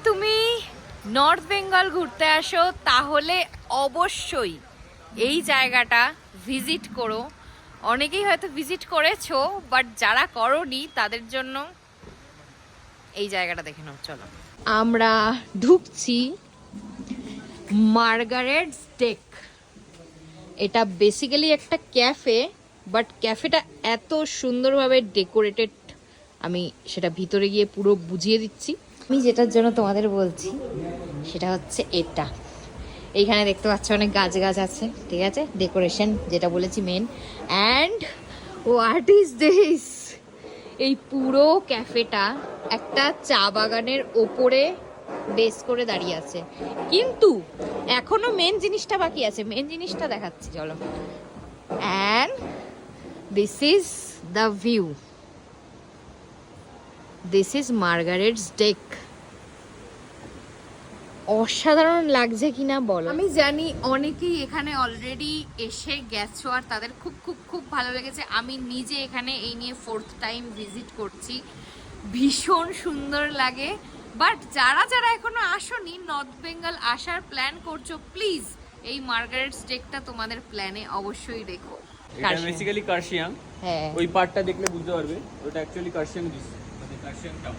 তুমি নর্থ বেঙ্গল ঘুরতে আসো তাহলে অবশ্যই এই জায়গাটা ভিজিট করো। অনেকেই হয়তো ভিজিট করেছো, বাট যারা করোনি তাদের জন্য এই জায়গাটা দেখে নাও। চলো আমরা ঢুকছি মার্গারেটস ডেক। এটা বেসিক্যালি একটা ক্যাফে, বাট ক্যাফেটা এত সুন্দরভাবে ডেকোরেটেড, আমি সেটা ভিতরে গিয়ে পুরো বুঝিয়ে দিচ্ছি। আমি যেটার জন্য তোমাদের বলছি সেটা হচ্ছে এটা। এইখানে দেখতে পাচ্ছ অনেক গাছ গাছ আছে, ঠিক আছে, ডেকোরেশন যেটা বলেছি main. And what is this, এই পুরো ক্যাফেটা একটা চা বাগানের ওপরে বেস করে দাঁড়িয়ে আছে, কিন্তু এখনো মেন জিনিসটা বাকি আছে। মেন জিনিসটা দেখাচ্ছি চলো। And this is the view, this is Margaret's deck. অসাধারণ লাগছে কিনা বলো। আমি জানি অনেকেই এখানে অলরেডি এসে গেছো আর তাদের খুব খুব খুব ভালো লেগেছে। আমি নিজে এখানে এই নিয়ে 4th টাইম ভিজিট করছি, ভীষণ সুন্দর লাগে। বাট যারা যারা এখনো আসোনি, নর্থ বেঙ্গল আসার প্ল্যান করছো, প্লিজ এই মার্গারেটস ডেকটা তোমাদের প্ল্যানে অবশ্যই রেখো। এটা বেসিক্যালি কার্শিয়াং। হ্যাঁ, ওই পার্টটা দেখলে বুঝতে পারবে ওটা অ্যাকচুয়ালি কার্শিয়াং ডিস, মানে কার্শিয়াং টাউন।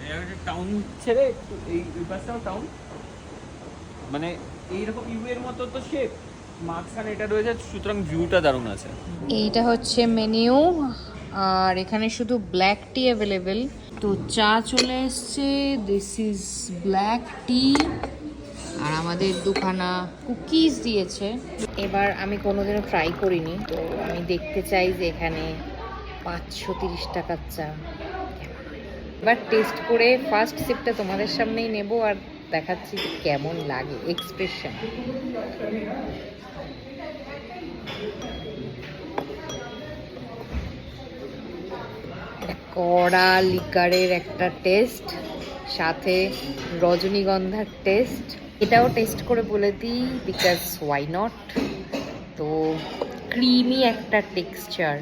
এটা টাউন ছেড়ে একটু এই পাশটাও টাউন, মানে এইরকম ইউ এর মতো তো শেপ, মাঝখানে এটা রয়েছে, সুতরাং ভিউটা দারুণ আছে। এইটা হচ্ছে মেনিউ, আর এখানে শুধু ব্ল্যাক টি অ্যাভেলেবেল। তো চা চলে এসছে, দিস ইজ ব্ল্যাক টি, আর আমাদের দুখানা কুকিজ দিয়েছে। এবার আমি কোনোদিনও ট্রাই করিনি, তো আমি দেখতে চাই যে এখানে 530 টাকার চা এবার টেস্ট করে ফার্স্ট সিপটা তোমাদের সামনেই নেব আর দেখাচ্ছি কেমন লাগে এক্সপ্রেশন। কড়া লিকারের একটা টেস্ট, সাথে রজনীগন্ধার টেস্ট। এটাও টেস্ট করে বলে দিই, বিকজ ওয়াই নট। তো ক্রিমি একটা texture.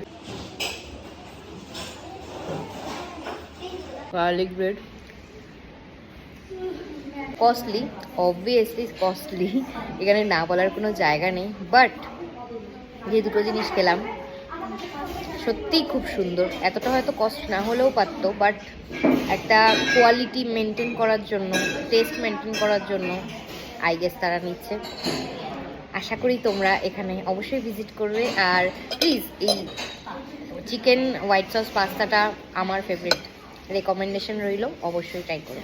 Garlic bread costly, obviously costly, এখানে না বলার কোনো জায়গা নেই। বাট যে দুটো জিনিস খেলাম সত্যিই খুব সুন্দর। এতটা হয়তো কস্ট না হলেও পারতো, বাট একটা কোয়ালিটি মেনটেন করার জন্য, টেস্ট মেনটেন করার জন্য আই গেস তারা নিচ্ছে। আশা করি তোমরা এখানে অবশ্যই ভিজিট করবে। আর প্লিজ এই চিকেন হোয়াইট সস পাস্তাটা আমার ফেভারিট, রেকমেন্ডেশন রইল, অবশ্যই ট্রাই করো।